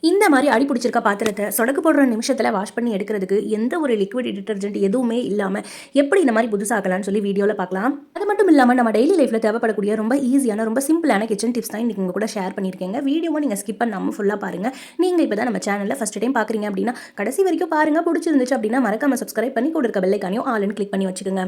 இந்த மாதிரி அடி பிடிச்சிருக்க பாத்திரத்தை சொடக்கு போடுற நிமிஷத்தில் வாஷ் பண்ணி எடுக்கிறதுக்கு எந்த ஒரு லிக்விட் டிட்டர்ஜென்ட் எதுவுமே இல்லாமல் எப்படி இந்த மாதிரி புதுசாக்கலாம்னு சொல்லி வீடியோவில் பார்க்கலாம். அது மட்டும் இல்லாமல் நம்ம டெய்லி லைஃப்பில் தேவைப்படக்கூடிய ரொம்ப ஈஸியான ரொம்ப சிம்பிளான கிச்சன் டிப்ஸ் தான் இன்றைக்கி உங்கள் கூட ஷேர் பண்ணியிருக்கேங்க. வீடியோவை நீங்கள் ஸ்கிப் பண்ணாமல் ஃபுல்லாக பாருங்கள். நீங்கள் இப்போ தான் நம்ம சேனலில் ஃபஸ்ட் டைம் பார்க்குறீங்க அப்படின்னா கடைசி வரைக்கும் பாருங்கள். பிடிச்சிருந்துச்சு அப்படின்னா மறக்காம சப்ஸ்கிரைப் பண்ணி கொடுக்க பெல்லைக்கானையும் ஆல்னு கிளிக் பண்ணி வச்சுக்கோங்க.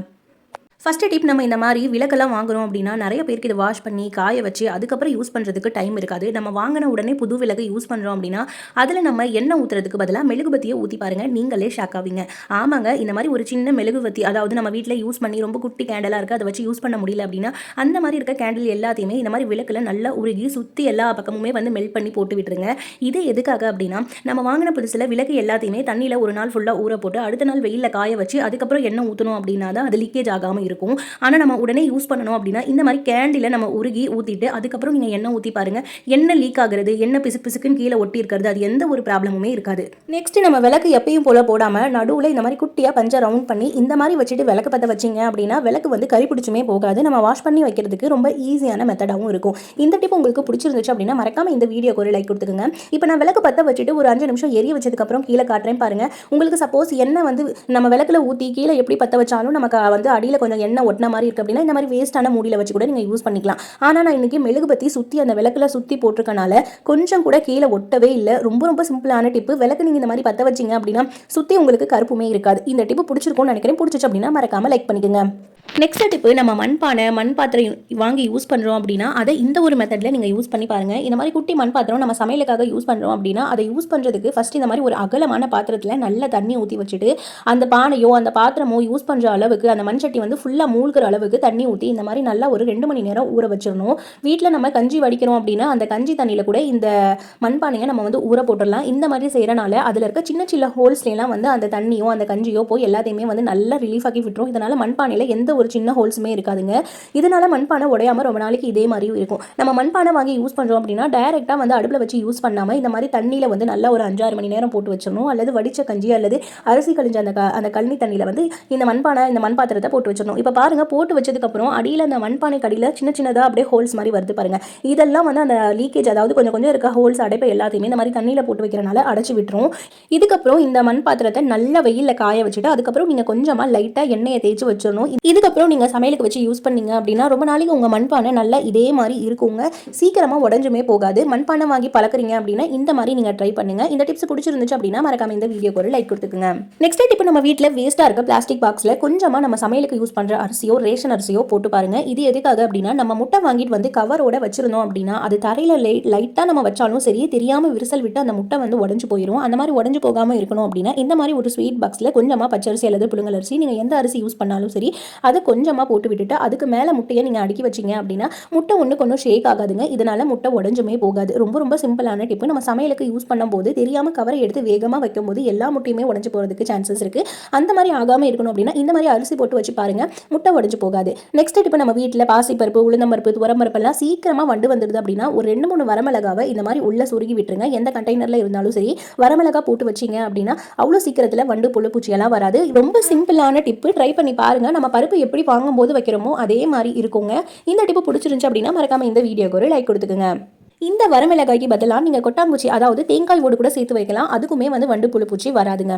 ஃபஸ்ட்டு டிப், நம்ம இந்த மாதிரி விளக்கெல்லாம் வாங்குறோம் அப்படின்னா நிறைய பேருக்கு இதை வாஷ் பண்ணி காய வச்சு அதுக்கப்புறம் யூஸ் பண்ணுறதுக்கு டைம் இருக்காது. நம்ம வாங்கின உடனே புது விளக்கு யூஸ் பண்ணுறோம் அப்படின்னா அதில் நம்ம எண்ணெய் ஊற்றுறதுக்கு பதிலாக மெழுகுபத்தியை ஊற்றி பாருங்கள், நீங்களே ஷாக் ஆவீங்க. ஆமாங்க, இந்த மாதிரி ஒரு சின்ன மெழுகுபத்தி, அதாவது நம்ம வீட்டில் யூஸ் பண்ணி ரொம்ப குட்டி கேண்டலாக இருக்குது, அதை வச்சு யூஸ் பண்ண முடியல அப்படின்னா அந்த மாதிரி இருக்க கேண்டில் எல்லாத்தையுமே இந்த மாதிரி விளக்கில் நல்லா உருகி சுற்றி எல்லா பக்கமுமே வந்து மெல்ட் பண்ணி போட்டு விட்டுருங்க. இது எதுக்காக அப்படின்னா, நம்ம வாங்கின புதுசில் விளக்கு எல்லாத்தையுமே தண்ணியில் ஒரு நாள் ஃபுல்லாக ஊற போட்டு அடுத்த நாள் வெயிலில் காய வச்சு அதுக்கப்புறம் எண்ணெய் ஊற்றணும் அப்படின்னா தான் அது லீக்கேஜ் ஆகாமல் இருக்கும். ஆனால் நம்ம உடனே யூஸ் பண்ணணும் அப்படின்னா இந்த மாதிரி கேண்டில் நம்ம உருகி ஊற்றிட்டு அதுக்கப்புறம் நீங்கள் எண்ணெய் ஊற்றி பாருங்கள். எண்ணெய் லீக் ஆகிறது, எண்ணெய் பிசு பிசுக்குன்னு கீழே ஒட்டி இருக்கிறது, அது எந்த ஒரு ப்ராப்ளமுமே இருக்காது. நெக்ஸ்ட், நம்ம விளக்கு எப்பயும் போல போடாமல் நடுவில் இந்த மாதிரி குட்டியாக பஞ்சை ரவுண்ட் பண்ணி இந்த மாதிரி வச்சுட்டு விளக்கு பற்ற வச்சிங்க அப்படின்னா விளக்கு வந்து கறி பிடிச்சுமே போகாது. நம்ம வாஷ் பண்ணி வைக்கிறதுக்கு ரொம்ப ஈஸியான மெத்தடாகவும் இருக்கும். இந்த டிப் உங்களுக்கு பிடிச்சிருந்துச்சு அப்படின்னா மறக்காம இந்த வீடியோக்கு ஒரு லைக் கொடுத்துக்கோங்க. இப்போ நான் விளக்கு பற்ற வச்சுட்டு ஒரு 5 நிமிஷம் எரிய வச்சதுக்கப்புறம் கீழே காட்டுறேன் பாருங்கள். உங்களுக்கு சப்போஸ் எண்ணெய் வந்து நம்ம விளக்குல ஊற்றி கீழே எப்படி பற்ற வச்சாலும் நமக்கு வந்து அடியில் கொஞ்சம் எண்ணெய் ஒட்டின மாதிரி இருக்குது அப்படின்னா இந்த மாதிரி வேஸ்ட்டான மூடியில் வச்சு கூட நீங்கள் யூஸ் பண்ணிக்கலாம். ஆனால் நான் இன்றைக்கி மெழுகுபத்தி சுற்றி அந்த விளக்கில் சுற்றி போட்டிருக்கனால கொஞ்சம் கூட கீழே ஒட்டவே இல்லை. ரொம்ப ரொம்ப சிம்பிளான டிப்பு. விளக்கு நீங்கள் இந்த மாதிரி பற்ற வச்சிங்க அப்படின்னா சுற்றி உங்களுக்கு கருப்புமே இருக்காது. இந்த டிப்பு பிடிச்சிருக்கும்னு நினைக்கிறேன். பிடிச்சிச்சு அப்படின்னா மறக்காமல் லைக் பண்ணிக்கோங்க. நெக்ஸ்ட் டிப்பு, நம்ம மண்பானை மண் பாத்திரம் வாங்கி யூஸ் பண்ணுறோம் அப்படின்னா அதை இந்த ஒரு மெத்தடில் நீங்கள் யூஸ் பண்ணி பாருங்கள். இந்த மாதிரி குட்டி மண் பாத்திரம் நம்ம சமையலுக்காக யூஸ் பண்ணுறோம் அப்படின்னா அதை யூஸ் பண்ணுறதுக்கு ஃபஸ்ட் இந்த மாதிரி ஒரு அகலமான பாத்திரத்தில் நல்ல தண்ணி ஊற்றி வச்சுட்டு அந்த பானையோ அந்த பாத்திரமோ யூஸ் பண்ணுற அளவுக்கு அந்த மண் சட்டி வந்து ஃபுல்லாக மூழ்கிற அளவுக்கு தண்ணி ஊற்றி இந்த மாதிரி நல்லா ஒரு 2 மணி நேரம் ஊற வச்சிடணும். வீட்டில் நம்ம கஞ்சி வடிக்கிறோம் அப்படின்னா அந்த கஞ்சி தண்ணியில் கூட இந்த மண்பானையை நம்ம வந்து ஊற போட்டுடலாம். இந்த மாதிரி செய்கிறனால அதில் இருக்க சின்ன சின்ன ஹோல்ஸ்லாம் வந்து அந்த தண்ணியோ அந்த கஞ்சியோ போய் எல்லாத்தையுமே வந்து நல்லா ரிலீஃப் ஆக்கி விட்டுரும். இதனால் மண்பானையில் எந்த ஒரு சின்ன ஹோல்ஸுமே இருக்காதுங்க. இதனால மண்பானை உடையாமல் ரொம்ப நாளைக்கு இதே மாதிரியும் இருக்கும். நம்ம மண்பானை வாங்கி யூஸ் பண்ணுறோம் அப்படின்னா டைரெக்டாக வந்து அடுப்பில் வச்சு யூஸ் பண்ணாமல் இந்த மாதிரி தண்ணியில் வந்து நல்லா ஒரு 5-6 மணி நேரம் போட்டு வச்சிடணும். அல்லது வடித்த கஞ்சி அல்லது அரிசி கழிஞ்ச அந்த கழனி தண்ணியில் வந்து இந்த மண் பாத்திரத்தை போட்டு வச்சிடணும். இப்போ பாருங்கள், போட்டு வச்சதுக்கப்புறம் அடியில் அந்த மண்பானை கடியில் சின்ன சின்னதாக அப்படியே ஹோல்ஸ் மாதிரி வருது பாருங்கள். இதெல்லாம் வந்து அந்த லீக்கேஜ், அதாவது கொஞ்சம் கொஞ்சம் இருக்க ஹோல்ஸ் அடைப்பை எல்லாத்தையுமே இந்த மாதிரி தண்ணியில் போட்டு வைக்கிறனால அடைச்சி விட்டுரும். இதுக்கப்புறம் இந்த மண் பாத்திரத்தை நல்லா வெயிலில் காய வச்சுட்டு அதுக்கப்புறம் நீங்கள் கொஞ்சமாக லைட்டாக எண்ணெயை தேய்ச்சி வச்சிடணும். இதுக்கப்புறம் நீங்கள் சமையலுக்கு வச்சு யூஸ் பண்ணீங்க அப்படின்னா ரொம்ப நாளைக்கு உங்கள் மண்பானை நல்லா இதே மாதிரி இருக்குங்க. சீக்கிரமாக உடஞ்சுமே போகாது. மண்பானை வாங்கி பழக்கிறீங்க அப்படின்னா இந்த மாதிரி நீங்கள் ட்ரை பண்ணுங்க. இந்த டிப்ஸ் பிடிச்சிருந்துச்சு அப்படின்னா மறக்காம இந்த வீடியோக்கு ஒரு லைக் கொடுத்துக்குங்க. நெக்ஸ்ட் டிப், நம்ம வீட்டில் வேஸ்ட்டாக இருக்க பிளாஸ்டிக் பாக்ஸில் கொஞ்சமாக நம்ம சமையலுக்கு யூஸ் பண்ணுற அரிசியோ ரேஷன் அரிசியோ போட்டு பாருங்க. இது எதுக்காக அப்படின்னா, நம்ம முட்டை வாங்கிட்டு வந்து கவரோட வச்சிருந்தோம் அப்படின்னா அது தரையில் லைட்டாக நம்ம வச்சாலும் சரி தெரியாமல் விரிசல் விட்டு அந்த முட்டை வந்து உடஞ்சு போயிடும். அந்த மாதிரி உடஞ்சு போகாமல் இருக்கணும் அப்படின்னா இந்த மாதிரி ஒரு ஸ்வீட் பாக்ஸில் கொஞ்சமாக பச்சரிசி அல்லது புழுங்கல் அரிசி, நீங்கள் எந்த அரிசி யூஸ் பண்ணாலும் சரி அதை கொஞ்சமாக போட்டு விட்டுட்டு அதுக்கு மேலே முட்டையை நீங்கள் அடுக்கி வச்சிங்க அப்படின்னா முட்டை ஒன்றுக்கு ஒன்றும் ஷேக் ஆகாதுங்க. இதனால் முட்டை உடஞ்சுமே போகாது. ரொம்ப ரொம்ப சிம்பிளான டிப்பு. நம்ம சமையலுக்கு யூஸ் பண்ணும்போது தெரியாமல் கவரை எடுத்து வேகமாக வைக்கும்போது எல்லா முட்டையுமே உடஞ்சு போகிறதுக்கு சான்சஸ் இருக்குது. அந்த மாதிரி ஆகாமல் இருக்கணும் அப்படின்னா இந்த மாதிரி அரிசி போட்டு வச்சு பாருங்கள், முட்டை உடஞ்சு போகாது. நெக்ஸ்ட் டிப்பு, நம்ம வீட்டில் பாசிப்பருப்பு, உளுந்தம்பருப்பு, துவரம்பருப்பெல்லாம் சீக்கிரமாக வண்டு வந்துடுது அப்படின்னா ஒரு 2-3 வரமிளகாவை இந்த மாதிரி உள்ளே சுருகி விட்டுருங்க. எந்த கண்டெய்னரில் இருந்தாலும் சரி வரமிளகா போட்டு வச்சிங்க அப்படின்னா அவ்வளோ சீக்கிரத்தில் வண்டு புழு பூச்சியெல்லாம் வராது. ரொம்ப சிம்பிளான டிப்பு. ட்ரை பண்ணி பாருங்கள். நம்ம பருப்பு எப்படி வாங்கும்போது வைக்கிறோமோ அதே மாதிரி இருக்குங்க. இந்த டிப்பு பிடிச்சிருந்துச்சு அப்படின்னா மறக்காம இந்த வீடியோக்கு ஒரு லைக் கொடுத்துக்குங்க. இந்த வரமிளகாய்க்கு பதிலாக நீங்கள் கொட்டாங்குச்சி, அதாவது தேங்காய் ஓடு கூட சேர்த்து வைக்கலாம். அதுக்குமே வந்து வண்டு புழு பூச்சி வராதுங்க.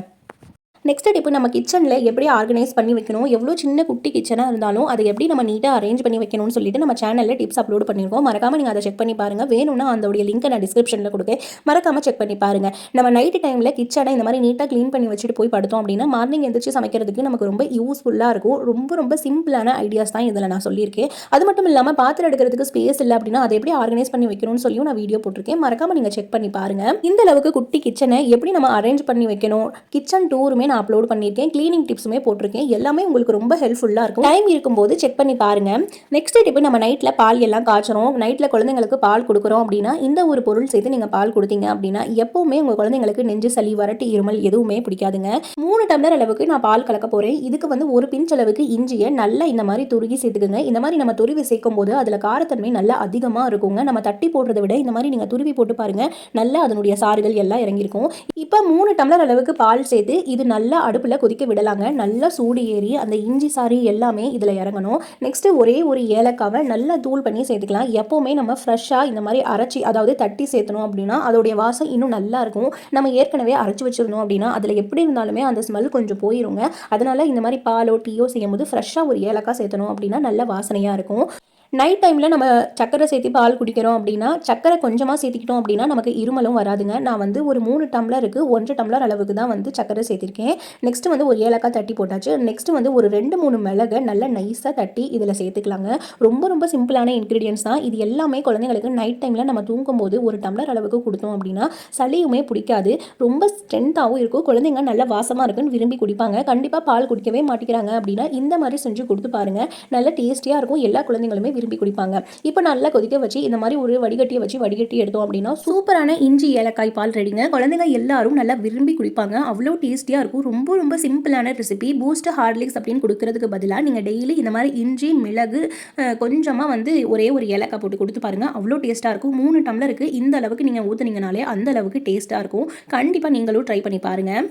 நெக்ஸ்ட் டிப்பு, நம்ம கிச்சனில் எப்படி ஆர்கனைஸ் பண்ணி வைக்கணும், எவ்வளோ சின்ன குட்டி கிச்சனாக இருந்தாலும் அதை எப்படி நம்ம நீட்டாக அரேஞ்ச் பண்ணி வைக்கணும்னு சொல்லிட்டு நம்ம சேனலில் டிப்ஸ் அப்லோட் பண்ணியிருக்கோம். மறக்காமல் நீங்கள் அதை செக் பண்ணி பாருங்கள். வேணும்னா அதோடைய லிங்க்கை நான் டிஸ்கிரிப்ஷனில் கொடுக்கேன், மறக்காமல் செக் பண்ணி பாருங்கள். நம்ம நைட்டு டைமில் கிச்சனை இந்த மாதிரி நீட்டாக க்ளீன் பண்ணி வச்சுட்டு போய் படுத்தோம் அப்படின்னா மார்னிங் எந்திரிச்சு சமைக்கிறதுக்கு நமக்கு ரொம்ப யூஸ்ஃபுல்லாக இருக்கும். ரொம்ப ரொம்ப சிம்பிளான ஐடியாஸ் தான் இதில் நான் சொல்லியிருக்கேன். அது மட்டும் இல்லாமல் பாத்திரம் எடுக்கிறதுக்கு ஸ்பேஸ் இல்லை அப்படின்னா அதை எப்படி ஆர்கனைஸ் பண்ணி வைக்கணும்னு சொல்லியும் நான் வீடியோ போட்டிருக்கேன். மறக்காமல் நீங்கள் செக் பண்ணி பாருங்கள். இந்த அளவுக்கு குட்டி கிச்சனை எப்படி நம்ம அரேஞ்ச் பண்ணி வைக்கணும், கிச்சன் டூருமே நான் அப்லோட் பண்ணியிருக்கேன். கிளீனிங் டிப்ஸுமே போட்டிருக்கேன். எல்லாமே உங்களுக்கு ரொம்ப ஹெல்ப்ஃபுல்லாக இருக்கும். டைம் இருக்கும்போது செக் பண்ணி பாருங்க. நெக்ஸ்ட் டிப்பு, நம்ம நைட்டில் பால் எல்லாம் காய்ச்சறோம், நைட்டில் குழந்தைங்களுக்கு பால் கொடுக்குறோம் அப்படின்னா இந்த ஒரு பொருள் சேர்த்து நீங்கள் பால் கொடுத்தீங்க அப்படின்னா எப்பவுமே உங்கள் குழந்தைங்களுக்கு நெஞ்சு சளி, வறட்டு, இருமல் எதுவுமே பிடிக்காதுங்க. 3 டம்ளர் அளவுக்கு நான் பால் கலக்க போகிறேன். இதுக்கு வந்து ஒரு பிஞ்ச் அளவுக்கு இஞ்சியை நல்லா இந்த மாதிரி துருகி சேர்த்துக்குங்க. இந்த மாதிரி நம்ம துருவி சேர்க்கும் போது அதில் காரத்தன்மை நல்லா அதிகமாக இருக்குங்க. நம்ம தட்டி போடுறதை விட இந்த மாதிரி நீங்கள் துருவி போட்டு பாருங்க, நல்லா அதனுடைய சாறுகள் எல்லாம் இறங்கியிருக்கும். இப்போ 3 டம்ளர் அளவுக்கு பால் சேர்த்து இது நல்லா அடுப்பில் கொதிக்க விடலாங்க. நல்லா சூடு ஏறி அந்த இஞ்சி சாறு எல்லாமே இதில் இறங்கணும். நெக்ஸ்ட்டு ஒரே ஒரு ஏலக்காவை நல்லா தூள் பண்ணி சேர்த்துக்கலாம். எப்போவுமே நம்ம ஃப்ரெஷ்ஷாக இந்த மாதிரி அரைச்சி அதாவது தட்டி சேர்த்தணும் அப்படின்னா அதோடைய வாசம் இன்னும் நல்லா இருக்கும். நம்ம ஏற்கனவே அரைச்சி வச்சுருந்தோம் அப்படின்னா அதில் எப்படி இருந்தாலுமே அந்த ஸ்மெல் கொஞ்சம் போயிருங்க. அதனால் இந்த மாதிரி பாலோ டீயோ செய்யும்போது ஃப்ரெஷ்ஷாக ஒரு ஏலக்காய் சேர்த்தணும் அப்படின்னா நல்ல வாசனையாக இருக்கும். நைட் டைமில் நம்ம சக்கரை சேர்த்து பால் குடிக்கிறோம் அப்படின்னா சக்கரை கொஞ்சமாக சேர்த்திக்கிட்டோம் அப்படின்னா நமக்கு இருமலும் வராதுங்க. நான் வந்து ஒரு 3 டம்ளருக்கு 1 டம்ளர் அளவுக்கு தான் வந்து சக்கரை சேர்த்திருக்கேன். நெக்ஸ்ட்டு வந்து ஒரு ஏலக்காய் தட்டி போட்டாச்சு. நெக்ஸ்ட்டு வந்து ஒரு 2-3 மிளகை நல்லா நைஸாக தட்டி இதில் சேர்த்துக்கலாங்க. ரொம்ப ரொம்ப சிம்பிளான இன்க்ரீடியன்ஸ் தான். இது எல்லாமே குழந்தைங்களுக்கு நைட் டைமில் நம்ம தூங்கும்போது ஒரு டம்ளர் அளவுக்கு கொடுத்தோம் அப்படின்னா சளியுமே பிடிக்காது, ரொம்ப ஸ்ட்ரென்த்தாகவும் இருக்கும். குழந்தைங்க நல்லா வாசமாக இருக்குன்னு விரும்பி குடிப்பாங்க. கண்டிப்பாக பால் குடிக்கவே மாட்டேங்கிறாங்க அப்படின்னா இந்த மாதிரி செஞ்சு கொடுத்து பாருங்கள். நல்ல டேஸ்டியாக இருக்கும். எல்லா குழந்தைங்களுமே விரும்பி குடிப்பாங்க. இப்போ நல்லா கொதிக்க வச்சு இந்த மாதிரி ஒரு வடிகட்டியை வச்சு வடிகட்டி எடுத்தோம் அப்படின்னா சூப்பரான இஞ்சி ஏலக்காய் பால் ரெடிங்க. குழந்தைங்க எல்லாரும் நல்லா விரும்பி குடிப்பாங்க. அவ்வளோ டேஸ்டியாக இருக்கும். ரொம்ப ரொம்ப சிம்பிளான ரெசிபி. பூஸ்ட் ஹார்லிக்ஸ் அப்படின்னு கொடுக்கறதுக்கு பதிலாக நீங்கள் டெய்லி இந்த மாதிரி இஞ்சி மிளகு கொஞ்சமாக வந்து ஒரே ஒரு ஏலக்காய் போட்டு கொடுத்து பாருங்கள். அவ்வளோ டேஸ்ட்டாக இருக்கும். 3 டம்ளருக்கு இந்த அளவுக்கு நீங்கள் ஊற்றுனீங்கனாலே அந்த அளவுக்கு டேஸ்ட்டாக இருக்கும். கண்டிப்பாக நீங்களும் ட்ரை பண்ணி பாருங்கள்.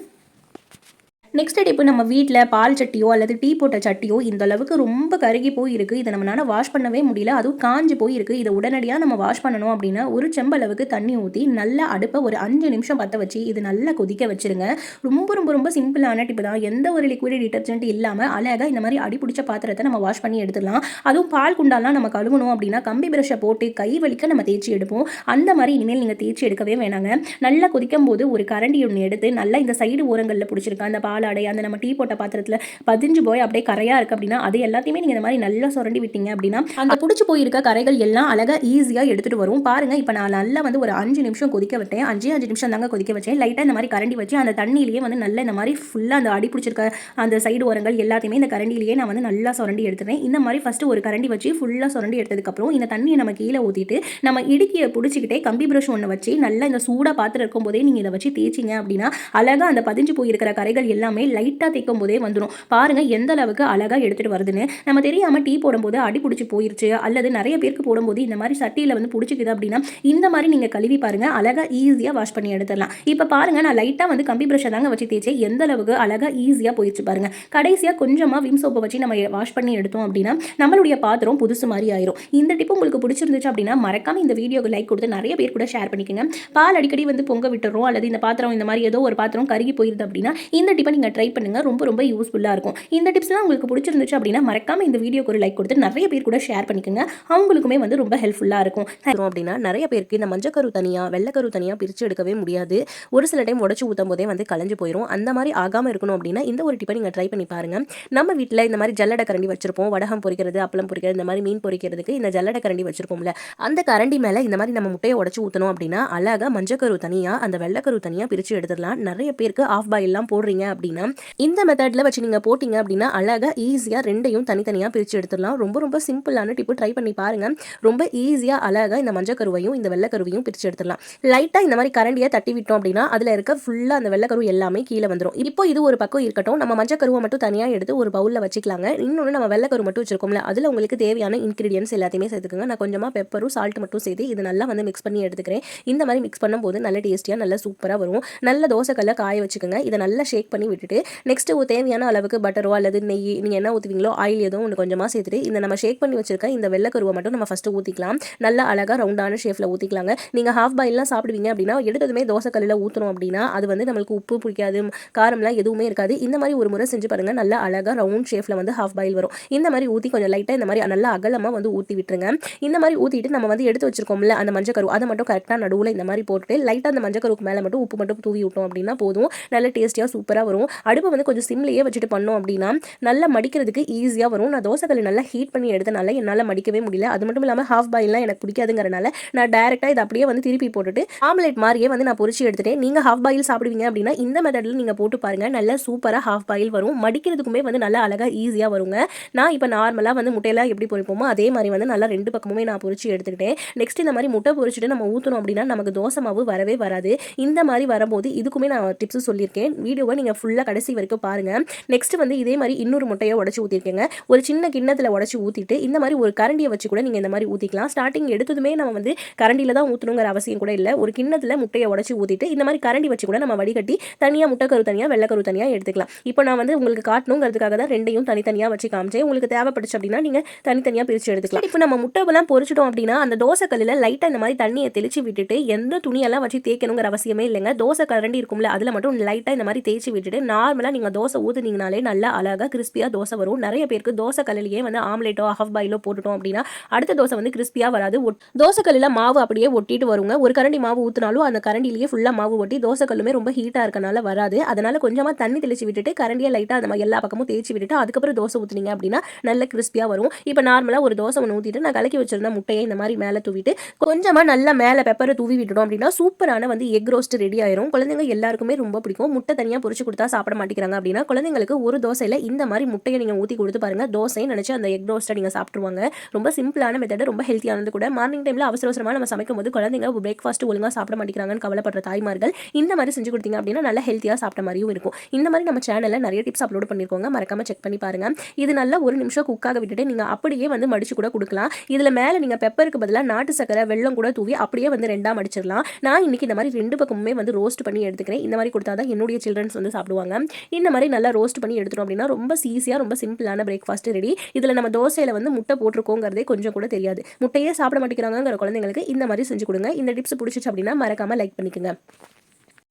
நெக்ஸ்ட் இப்போ நம்ம வீட்டில் பால் சட்டியோ அல்லது டீ போட்ட சட்டியோ இந்த அளவுக்கு ரொம்ப கருகி போய் இருக்குது. இதை நம்மளால் வாஷ் பண்ணவே முடியல, அதுவும் காஞ்சி போய் இருக்குது. இதை உடனடியாக நம்ம வாஷ் பண்ணணும் அப்படின்னா ஒரு செம்பளவுக்கு தண்ணி ஊற்றி நல்லா அடுப்பை ஒரு 5 நிமிஷம் பற்ற வச்சு இது நல்லா கொதிக்க வச்சுருங்க. ரொம்ப ரொம்ப ரொம்ப சிம்பிளான டிப்பு தான். எந்த ஒரு லிக்விட் டிட்டர்ஜென்ட் இல்லாமல் அழகாக இந்த மாதிரி அடி பிடிச்ச பாத்திரத்தை நம்ம வாஷ் பண்ணி எடுத்துடலாம். அதுவும் பால் குண்டாலாம் நம்ம கழுவணும் அப்படின்னா கம்பி பிரஷை போட்டு கை வலிக்க நம்ம தேய்ச்சி எடுப்போம். அந்த மாதிரி இனிமேல் நீங்கள் தேய்ச்சி எடுக்கவே வேணாங்க. நல்லா கொதிக்கும் போது ஒரு கரண்டி ஒன்று எடுத்து நல்லா இந்த சைடு ஓரங்களில் பிடிச்சிருக்கேன் அந்த பாலாடை அந்த நம்ம டீ போட்ட பாத்திரத்தில் பதிஞ்சு போய் அப்படியே கரையாக இருக்குது அப்படின்னா அது எல்லாத்தையுமே நீங்கள் இந்த மாதிரி நல்லா சுரண்டி விட்டீங்க அப்படின்னா அந்த பிடிச்சி போயிருக்க கரைகள் எல்லாம் அழகாக ஈஸியாக எடுத்துகிட்டு வரும். பாருங்கள், இப்போ நான் நல்லா வந்து ஒரு 5 நிமிஷம் கொதிக்க விட்டேன். 5 நிமிஷம் தாங்க கொதிக்க வச்சேன். லைட்டாக இந்த மாதிரி கரண்டி வச்சு அந்த தண்ணியிலேயே வந்து நல்லா இந்த மாதிரி ஃபுல்லாக அந்த அடி பிடிச்சிருக்க அந்த சைடு ஓரங்கள் எல்லாத்தையுமே இந்த கரண்டியிலேயே நான் வந்து நல்லா சுரண்டி எடுத்துறேன். இந்த மாதிரி ஃபஸ்ட்டு ஒரு கரண்டி வச்சு ஃபுல்லாக சுரண்டி எடுத்ததுக்கப்புறம் இந்த தண்ணியை நம்ம கீழே ஊற்றிட்டு நம்ம இடுக்கியை பிடிச்சிக்கிட்டே கம்பி பிரஷ் ஒன்று வச்சு நல்லா இந்த சூடாக பாத்திரம் இருக்கும் போதே நீங்கள் இதை வச்சு தேய்ச்சிங்க அப்படின்னா அழகாக அந்த பதிஞ்சு போயிருக்கிற கரைகள் எல்லாமே லைட்டாக தேய்க்கும் போதே வந்துடும். பாருங்கள் எந்த அளவுக்கு அழகாக எடுத்துகிட்டு வருதுன்னு. நம்ம தெரியாமல் டீ போடும்போது அடி பிடிச்சி போயிருச்சு அல்லது நிறைய பேருக்கு போடும்போது இந்த மாதிரி சட்டியில் வந்து பிடிச்சிக்குது அப்படின்னா இந்த மாதிரி நீங்கள் கழுவி பாருங்கள். அழகாக ஈஸியாக வாஷ் பண்ணி எடுத்துடலாம். இப்போ பாருங்கள், நான் லைட்டாக வந்து கம்பி பிரஷை தாங்க வச்சு தேய்ச்சேன். எந்த அளவுக்கு அழகாக ஈஸியாக போயிடுச்சு பாருங்கள். கடைசியாக கொஞ்சமாக விம் சோப்பை வச்சு நம்ம வாஷ் பண்ணி எடுத்தோம் அப்படின்னா நம்மளுடைய பாத்திரம் புதுசு மாதிரி ஆயிரும். இந்த டிப்பு உங்களுக்கு பிடிச்சிருந்துச்சு அப்படின்னா மறக்காம இந்த வீடியோக்கு லைக் கொடுத்து நிறைய பேர் கூட ஷேர் பண்ணிக்கோங்க. பால் அடிக்கடி வந்து பொங்க விட்டுறோம் அல்லது இந்த பாத்திரம் இந்த மாதிரி ஏதோ ஒரு பாத்திரம் கருகி போயிருது அப்படின்னா இந்த டிப்பை நீங்கள் ட்ரை பண்ணுங்கள். ரொம்ப ரொம்ப யூஸ்ஃபுல்லாக இருக்கும். இந்த டிப்ஸ்லாம் உங்களுக்கு பிடிச்சிருந்துச்சு அப்படின்னா மறக்காம இந்த வீடியோக்கு ஒரு லைக் கொடுத்து நிறைய பேர் கூட ஷேர் பண்ணிக்கோங்க. அவங்களுக்குமே வந்து ரொம்ப ஹெல்ப்ஃபுல்லாக இருக்கும். அப்படின்னா நிறைய பேருக்கு இந்த மஞ்சக்கரு தனியாக வெள்ளைக்கரு தனியாக பிரித்து எடுக்கவே முடியாது. ஒரு சில டைம் உடச்சி ஊற்றும் போதே வந்து கலைஞ்சு போயிடும். அந்த மாதிரி ஆகாமல் இருக்கணும் அப்படின்னா இந்த ஒரு டிப்பை நீங்கள் ட்ரை பண்ணி பாருங்கள். நம்ம வீட்டில் இந்த மாதிரி ஜல்லடை கரண்டி வச்சிருப்போம். வடகம் பொரிக்கிறது, அப்பளம் பொரிக்கிறது, இந்த மாதிரி மீன் பொரிக்கிறதுக்கு இந்த ஜல்லடை கரண்டி வச்சிருப்போம்ல, அந்த கரண்டி மேலே இந்த மாதிரி நம்ம முட்டையை உடச்சி ஊற்றணும் அப்படின்னா அழகாக மஞ்சக்கரு தனியாக அந்த வெள்ளைக்கரு தனியாக பிரித்து எடுத்துடலாம். நிறைய பேருக்கு ஆஃப் பாயில்லாம் போடுறீங்க அப்படின்னா இந்த மெத்தடில் வச்சு நீங்கள் போட்டிங்க அப்படின்னா அழகாக ஈஸியாக ரெண்டையும் தனித்தனியாக பிரித்து எடுத்துடலாம். ரொம்ப ரொம்ப சிம்பிளான டிப்பு, ட்ரை பண்ணி பாருங்கள். ரொம்ப ஈஸியாக அழகாக இந்த மஞ்சக்கருவையும் இந்த வெள்ளைக்கருவையும் பிரித்து எடுத்துடலாம். லைட்டாக இந்த மாதிரி கரண்டியை தட்டி விட்டோம் அப்படின்னா அதில் இருக்க ஃபுல்லாக அந்த வெள்ளைக்கரு எல்லாமே கீழே வந்துடும். இப்போ இது ஒரு பக்கம் இருக்கட்டும். நம்ம மஞ்சக்கருவை மட்டும் தனியாக எடுத்து ஒரு பவுலில் வச்சுக்கலாங்க. இன்னொன்று நம்ம வெள்ளைக்கரு மட்டும் வச்சிருக்கோம்ல, அதில் உங்களுக்கு தேவையான இன்க்ரீடியன்ஸ் எல்லாத்தையுமே சேர்த்துக்கோங்க. நான் கொஞ்சமாக பெப்பரும் சால்ட் மட்டும் சேர்த்து இது நல்லா வந்து மிக்ஸ் பண்ணி எடுத்துக்கிறேன். இந்த மாதிரி மிக்ஸ் பண்ணும்போது நல்ல டேஸ்டியாக நல்ல சூப்பராக வரும். நல்ல தோசைக்கல்ல காய வச்சுக்கோங்க. இதை நல்லா ஷேக் பண்ணி விட்டுட்டு நெக்ஸ்ட் தேவையான அளவுக்கு பட்டரோ அல்லது நெய் நீங்கள் என்ன ஊற்றுவீங்களோ ஆயில் ஏதோ ஒன்று கொஞ்சமாக சேர்த்துட்டு இந்த நம்ம ஷேக் பண்ணி வச்சிருக்க இந்த வெள்ளைக்கருவை மட்டும் நம்ம ஃபஸ்ட்டு ஊற்றிக்கலாம். நல்லா அழகாக ரவுண்டான ஷேப்பில் ஊற்றிக்கலாங்க. நீங்கள் ஹாஃப் பாயிலாம் சாப்பிடுவீங்க அப்படின்னா எடுத்ததுமே தோசைக்கல்லில் ஊற்றணும் அப்படின்னா அது வந்து நம்மளுக்கு உப்பு பிடிக்காது, காரம்லாம் எதுவுமே இருக்காது. இந்த மாதிரி ஒரு முறை செஞ்சு பாருங்கள். நல்லா அழகாக ரவுண்ட் ஷேப்பில் வந்து ஹாஃப் பாயில் வரும். இந்த மாதிரி ஊற்றி கொஞ்சம் லைட்டாக இந்த மாதிரி நல்லா அகலமாக வந்து ஊற்றி விட்டுருங்க. இந்த மாதிரி ஊற்றிட்டு நம்ம வந்து எடுத்து வச்சிருக்கோம்ல அந்த மஞ்சக்கரு அதை மட்டும் கரெக்டாக நடுவில் இந்த மாதிரி போட்டுட்டு லைட்டாக அந்த மஞ்சக்கருக்கு மேலே மட்டும் உப்பு மட்டும் தூவி விட்டோம் அப்படின்னா போதும். நல்ல டேஸ்டியாக சூப்பராக வரும். அடுப்பை வந்து கொஞ்சம் சிம்லேயே வச்சுட்டு பண்ணோம் அப்படின்னா நல்லா மடிக்கிறதுக்கு ஈஸியாக வரும். நான் தோசைக்கல்லை நல்லா ஹீட் பண்ணி எடுத்தனால என்னால் மடிக்கவே முடியல. அது மட்டும் இல்லாமல் ஹாஃப் பாயில்லாம் எனக்கு பிடிக்காதுங்கிறனால நான் டேரெக்டாக இதை அப்படியே வந்து திருப்பி போட்டுட்டு ஆம்லெட் மாதிரியே வந்து நான் பொரிச்சு எடுத்துட்டேன். நீங்கள் ஹாஃப் பாயில் சாப்பிடுவீங்க அப்படின்னா இந்த மெத்தடில் நீங்கள் போட்டு பாருங்கள். நல்லா சூப்பராக ஹாஃப் பாயில் வரும். மடிக்கிறதுக்குமே வந்து நல்லா அழகாக ஈஸியாக வருங்க. நான் இப்போ நார்மலாக வந்து முட்டையெல்லாம் எப்படி பொரிப்போமோ அதே மாதிரி வந்து நல்லா 2 பக்கமுமே நான் பொரிச்சு எடுத்துக்கிட்டேன். நெக்ஸ்ட் இந்த மாதிரி முட்டை பொரிச்சுட்டு நம்ம ஊற்றணும் அப்படின்னா நமக்கு தோசை மாவு வரவே வராது. இந்த மாதிரி வரும்போது இதுக்குமே நான் டிப்ஸ் சொல்லியிருக்கேன். வீடியோவை நீங்கள் ஃபுல்லாக ஃபுல்லாக கடைசி வரைக்கும் பாருங்கள். நெக்ஸ்ட் வந்து இதே மாதிரி இன்னொரு முட்டையை உடச்சி ஊற்றிருக்கேங்க. ஒரு சின்ன கிண்ணத்தில் உடச்சி ஊற்றிட்டு இந்த மாதிரி ஒரு கரண்டியை வச்சு கூட நீங்கள் இந்த மாதிரி ஊற்றிக்கலாம். ஸ்டார்டிங் எடுத்ததுமே நம்ம வந்து கரண்டியில் தான் ஊற்றணுங்கிற அவசியம் கூட இல்லை. ஒரு கிண்ணத்தில் முட்டையை உடச்சி ஊற்றிட்டு இந்த மாதிரி கரண்டி வச்சு கூட நம்ம வடிகட்டி தனியாக முட்டைக்கரு தனியாக வெள்ளைக்கரு தனியாக எடுத்துக்கலாம். இப்போ நான் வந்து உங்களுக்கு காட்டணுங்கிறதுக்காக தான் ரெண்டையும் தனித்தனியாக வச்சு காமிச்சேன். உங்களுக்கு தேவைப்படுச்சு அப்படின்னா நீங்கள் தனித்தனியாக பிரித்து எடுத்துக்கலாம். இப்போ நம்ம முட்டைலாம் பொரிச்சிட்டோம் அப்படின்னா அந்த தோசை கல்லில் லைட்டாக இந்த மாதிரி தண்ணியை தெளிச்சு விட்டுட்டு எந்த துணியெல்லாம் வச்சு தேய்க்கணுங்கிற அவசியமே இல்லைங்க. தோசை கரண்டி இருக்கும்ல அதில் மட்டும் லைட்டாக இந்த மாதிரி தேய்ச்சி விட்டுட்டு நார்மலாக நீங்கள் தோசை ஊற்றுனீங்கனாலே நல்லா அழகாக கிறிஸ்பியாக தோசை வரும். நிறைய பேருக்கு தோசை கல்லிலேயே வந்து ஆம்லேட்டோ ஹாஃப் பாயிலோ போட்டுட்டோம் அப்படின்னா அடுத்த தோசை வந்து கிறிஸ்பியாக வராது. தோசை கல்லில் மாவு அப்படியே ஒட்டிட்டு வருங்க. ஒரு கரண்டி மாவு ஊற்றினாலும் அந்த கரண்டிலேயே ஃபுல்லாக மாவு ஒட்டி தோசை கல்லுமே ரொம்ப ஹீட்டாக இருக்கனால வராது. அதனால கொஞ்சமாக தண்ணி தெளிச்சு விட்டுட்டு கரண்டியை லைட்டாக அந்த மாதிரி எல்லா பக்கமும் தேய்ச்சி விட்டுட்டு அதுக்கப்புறம் தோசை ஊற்றுனீங்க அப்படின்னா நல்ல கிறிஸ்பியாக வரும். இப்போ நார்மலாக ஒரு தோசை ஒன்று ஊற்றிட்டு நான் கலக்கி வச்சிருந்த முட்டையை இந்த மாதிரி மேலே தூவிட்டு கொஞ்சமாக நல்லா மேலே பெப்பரை தூவி விட்டுட்டோம் அப்படின்னா சூப்பரான வந்து எக் ரோஸ்ட் ரெடி ஆயிரும். குழந்தைங்க எல்லாருக்குமே ரொம்ப பிடிக்கும். முட்டை தனியாக பொரிச்சு கொடுத்தா சாப்பிட மாட்டேங்கிறாங்க அப்படின்னா குழந்தைங்களுக்கு ஒரு தோசையில் இந்த மாதிரி முட்டையை நீங்கள் ஊற்றி கொடுத்து பாருங்க. தோசை நினச்சி அந்த எக் ரோஸ்ட்டை நீங்கள் சாப்பிடுவாங்க. ரொம்ப சிம்பிளான மெத்தட், ரொம்ப ஹெல்த்தியானது கூட. மார்னிங் டைமில் அவசரமாக நம்ம சமைக்கும் போது குழந்தைங்க பிரேக்ஃபாஸ்ட் ஒழுங்காக சாப்பிட மாட்டேங்கிறாங்கன்னு கவலைப்படுற தாய்மார்கள் இந்த மாதிரி செஞ்சு கொடுத்தீங்க அப்படின்னா நல்ல ஹெல்த்தியாக சாப்பிட்ட மாதிரியும் இருக்கும். இந்த மாதிரி நம்ம சேனலில் நிறைய டிப்ஸ் அப்லோட் பண்ணியிருக்கோங்க. மறக்காம செக் பண்ணி பாருங்க. இது நல்லா ஒரு நிமிஷம் குக்காக விட்டுட்டு நீங்கள் அப்படியே வந்து மடிச்சு கூட கொடுக்கலாம். இதில் மேலே நீங்கள் பெப்பருக்கு பதிலாக நாட்டு சக்கரை வெல்லம் கூட தூவி அப்படியே வந்து ரெண்டாக மடிச்சிடலாம். நான் இன்னைக்கு இந்த மாதிரி ரெண்டு பக்கமுமே வந்து ரோஸ்ட் பண்ணி எடுத்துக்கிறேன். இந்த மாதிரி கொடுத்தா தான் என்னுடைய சில்ட்ரன்ஸ் வந்து சாப்பிடுவாங்க. இந்த மாதிரி நல்லா ரோஸ்ட் பண்ணி எடுத்துட்டோம் அப்படின்னா ரொம்ப ஈஸியாக ரொம்ப சிம்பிளான பிரேக்ஃபாஸ்ட் ரெடி. இதில் நம்ம தோசையில் வந்து முட்டை போட்டிருக்கோங்கிறதே கொஞ்சம் கூட தெரியாது. முட்டையே சாப்பிட மாட்டேங்கிறாங்கிற குழந்தைங்களுக்கு இந்த மாதிரி செஞ்சு கொடுங்க. இந்த டிப்ஸ் பிடிச்சிச்சு அப்படின்னா மறக்காம லைக் பண்ணிக்கோங்க.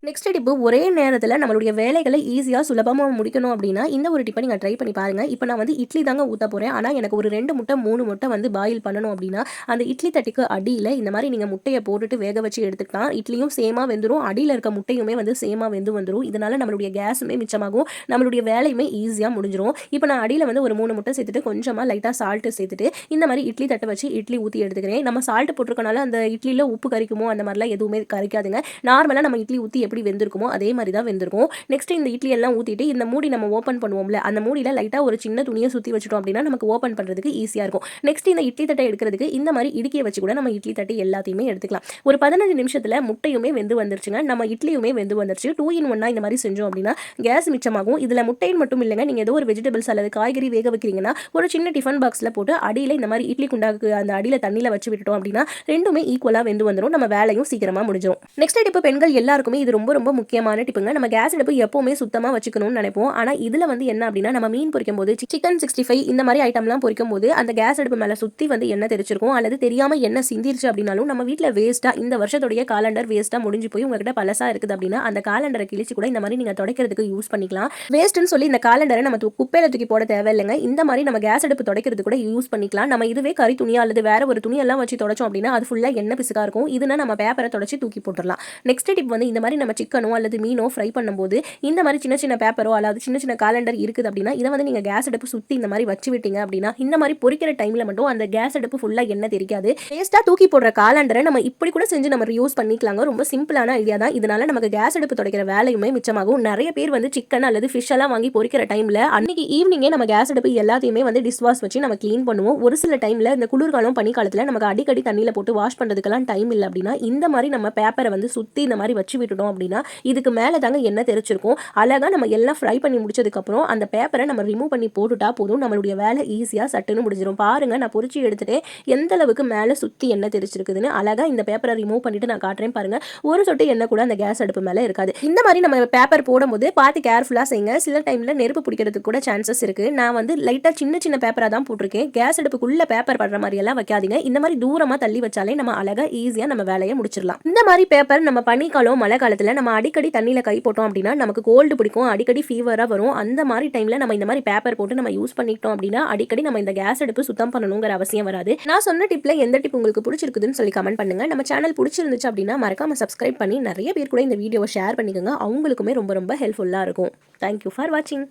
நெக்ஸ்ட் டிப்பு, ஒரே நேரத்தில் நம்மளுடைய வேலைகளை ஈஸியாக சுலபமாக முடிக்கணும் அப்படின்னா இந்த ஒரு டிப்பை நீங்கள் ட்ரை பண்ணி பாருங்கள். இப்போ நான் வந்து இட்லி தாங்க ஊற்ற போகிறேன். ஆனால் எனக்கு ஒரு 2 முட்டை 3 முட்டை வந்து பாயில் பண்ணணும் அப்படின்னா அந்த இட்லி தட்டுக்கு அடியில் இந்த மாதிரி நீங்கள் முட்டையை போட்டுட்டு வேக வச்சு எடுத்துக்கலாம். இட்லியும் சேமாக வெந்துடும், அடியில் இருக்க முட்டையுமே வந்து சேமாக வெந்து வந்துடும். இதனால் நம்மளுடைய கேஸுமே மிச்சமாகும், நம்மளுடைய வேலையுமே ஈஸியாக முடிஞ்சிடும். இப்போ நான் அடியில் வந்து ஒரு 3 முட்டை சேர்த்துட்டு கொஞ்சமாக லைட்டாக சால்ட்டு சேர்த்துட்டு இந்த மாதிரி இட்லி தட்டை வச்சு இட்லி ஊற்றி எடுத்துக்கிறேன். நம்ம சால்ட்டு போட்டிருக்கனால அந்த இட்லியில் உப்பு கறிக்குமோ அந்த மாதிரிலாம் எதுவுமே கறிக்காதுங்க. நார்மலாக நம்ம இட்லி ஊற்றி எப்படி வெந்திருக்குமோ அதே மாதிரி தான் வெந்திருக்கும். நெக்ஸ்ட் இந்த இட்லி எல்லாம் ஊற்றிட்டு இந்த மூடி நம்ம ஓப்பன் பண்ணுவோம்ல அந்த மூடியில் லைட்டாக ஒரு சின்ன துணியை சுற்றி வச்சுட்டோம் அப்படின்னா நமக்கு ஓப்பன் பண்ணுறதுக்கு ஈஸியாக இருக்கும். நெக்ஸ்ட் இந்த இட்லி தட்டை எடுக்கிறதுக்கு இந்த மாதிரி இடுக்கியை வச்சு கூட நம்ம இட்லி தட்டை எல்லாத்தையுமே எடுத்துக்கலாம். ஒரு 15 நிமிஷத்தில் முட்டையுமே வெந்து வந்துருச்சுங்க, நம்ம இட்லியுமே வெந்து வந்துருச்சு. 2 in 1 இந்த மாதிரி செஞ்சோம் அப்படின்னா கேஸ் மிச்சமாகும். இதில் முட்டையின் மட்டும் இல்லைங்க, நீங்கள் ஏதோ ஒரு வெஜிடபிள்ஸ் அல்லது காய்கறி வேக வைக்கிறீங்கன்னா ஒரு சின்ன டிஃபன் பாக்ஸில் போட்டு அடியில் இந்த மாதிரி இட்லி குண்டாக்கு அந்த அடியில் தண்ணியில் வச்சு விட்டுட்டோம் அப்படின்னா ரெண்டுமே ஈக்குவலாக வெந்து வந்துடும், நம்ம வேலையும் சீக்கிரமாக முடிஞ்சிடும். நெக்ஸ்ட் டிப்பு, பெண்கள் எல்லாருக்குமே இது ரொம்ப ரொம்ப முக்கியமான டிப்புங்க. நம்ம கேஸ் அடுப்பு எப்பவுமே சுத்தமாக வச்சுக்கணும்னு நினைப்போம். ஆனால் இதில் வந்து என்ன அப்படின்னா நம்ம மீன் பொரிக்கும் போது சிக்கன் 65 இந்த மாதிரி ஐட்டம்லாம் பொரிக்கும் போது அந்த கேஸ் அடுப்பு மேலே சுற்றி வந்து எண்ணெய் தெரிச்சிருக்கும் அல்லது தெரியாமல் எண்ணெய் சிந்திருச்சு அப்படின்னாலும் நம்ம வீட்டில் வேஸ்ட்டாக இந்த வருஷத்துடைய காலண்டர் வேஸ்ட்டாக முடிஞ்சு போய் உங்ககிட்ட பழசாக இருக்குது அப்படின்னா அந்த காலண்டரை கிழிச்சு கூட இந்த மாதிரி நீங்கள் துடைக்கிறதுக்கு யூஸ் பண்ணிக்கலாம். வேஸ்ட்டுன்னு சொல்லி இந்த காலண்டரை நம்ம குப்பையில் தூக்கி போட தேவையில்லைங்க. இந்த மாதிரி நம்ம கேஸ் அடுப்பு துடைக்கிறது கூட யூஸ் பண்ணிக்கலாம். நம்ம இதுவே கறி துணியா அல்லது வேற ஒரு துணியெல்லாம் வச்சு துடைச்சோம் அப்படின்னா அது ஃபுல்லாக எண்ணெய் பிசுக்காக இருக்கும். இதுனா நம்ம பேப்பரை துடைச்சி தூக்கி போட்டுடலாம். நெக்ஸ்ட் டிப் வந்து இந்த மாதிரி நம்ம சிக்கனோ அல்லது மீனோ ஃப்ரை பண்ணும்போது இந்த மாதிரி சின்ன சின்ன பேப்பரோ அல்லது சின்ன சின்ன காலண்டர் இருக்குது அப்படின்னா இதை வந்து நீங்கள் கேஸ் அடுப்பு சுற்றி இந்த மாதிரி வச்சு விட்டீங்க அப்படின்னா இந்த மாதிரி பொரிக்கிற டைமில் மட்டும் அந்த கேஸ் அடுப்பு ஃபுல்லாக எண்ணெய் தெரிக்காது. வேஸ்ட்டாக தூக்கி போடுற காலண்டரை நம்ம இப்படி கூட செஞ்சு நம்ம யூஸ் பண்ணிக்கலாங்க. ரொம்ப சிம்பிளான ஐடியா தான். இதனால நமக்கு கேஸ் அடுப்பு துடைக்கிற வேலையுமே மிச்சமாகும். நிறைய பேர் வந்து சிக்கன் அல்லது ஃபிஷ் எல்லாம் வாங்கி பொரிக்கிற டைமில் அன்னைக்கு ஈவினிங்கே நம்ம கேஸ் அடுப்பு எல்லாத்தையுமே வந்து டிஷ்வாஷ் வச்சு நம்ம க்ளீன் பண்ணுவோம். ஒரு சில டைமில் இந்த குளிர்காலம் பனிக்காலத்தில் நமக்கு அடிக்கடி தண்ணியில் போட்டு வாஷ் பண்ணுறதுக்கெல்லாம் டைம் இல்லை அப்படின்னா இந்த மாதிரி நம்ம பேப்பரை வந்து சுற்றி இந்த மாதிரி வச்சு விட்டுட்டோம் அப்படின்னா இதுக்கு மேலே தாங்க எண்ணெய் தெரிச்சிருக்கும். அழகாக நம்ம எல்லாம் ஃப்ரை பண்ணி முடிச்சதுக்கப்புறம் அந்த பேப்பரை நம்ம ரிமூவ் பண்ணி போட்டுட்டா போதும், நம்மளுடைய வேலை ஈஸியாக சட்டுன்னு முடிஞ்சிடும். பாருங்கள், நான் பொரிச்சு எடுத்துகிட்டு எந்த அளவுக்கு மேலே சுற்றி எண்ணெய் தெரிச்சிருக்குதுன்னு அழகாக இந்த பேப்பரை ரிமூவ் பண்ணிட்டு நான் காட்டுறேன் பாருங்கள். ஒரு சொட்டு எண்ணெய் கூட அந்த கேஸ் அடுப்பு மேலே இருக்காது. இந்த மாதிரி நம்ம பேப்பர் போடும்போது பார்த்து கேர்ஃபுல்லாக செய்யுங்க. சில டைமில் நெருப்பு பிடிக்கிறதுக்கு கூட சான்சஸ் இருக்குது. நான் வந்து லைட்டாக சின்ன சின்ன பேப்பராக தான் போட்டிருக்கேன். கேஸ் அடுப்புக்குள்ளே பேப்பர் படுற மாதிரி எல்லாம் வைக்காதீங்க. இந்த மாதிரி தூரமாக தள்ளி வச்சாலே நம்ம அழகாக ஈஸியாக நம்ம வேலையை முடிச்சிடலாம். இந்த மாதிரி பேப்பர் நம்ம பனிக்காலம் மழை காலத்தில் நம்ம அடிக்கடி தண்ணியில் கை போட்டோம் அப்படின்னா நமக்கு கோல்டு பிடிக்கும், அடிக்கடி ஃபீவராக வரும். அந்த மாதிரி டைமில் நம்ம இந்த மாதிரி பேப்பர் போட்டு நம்ம யூஸ் பண்ணிட்டோம் அப்படின்னா அடிக்கடி நம்ம இந்த கேஸ் அடுப்பு சுத்தம் பண்ணணுங்கிற அவசியம் வராது. நான் சொன்ன டிப்பில் எந்த டிப் உங்களுக்கு பிடிச்சிருக்குதுன்னு சொல்லி கமெண்ட் பண்ணுங்க. நம்ம சேனல் பிடிச்சிருந்துச்சு அப்படின்னா மறக்காம சப்ஸ்கிரைப் பண்ணி நிறைய பேர் கூட இந்த வீடியோவை ஷேர் பண்ணிக்கோங்க. அவங்களுக்குமே ரொம்ப ரொம்ப ஹெல்ப்ஃபுல்லாக இருக்கும். தேங்க்யூ ஃபார் வாட்சிங்.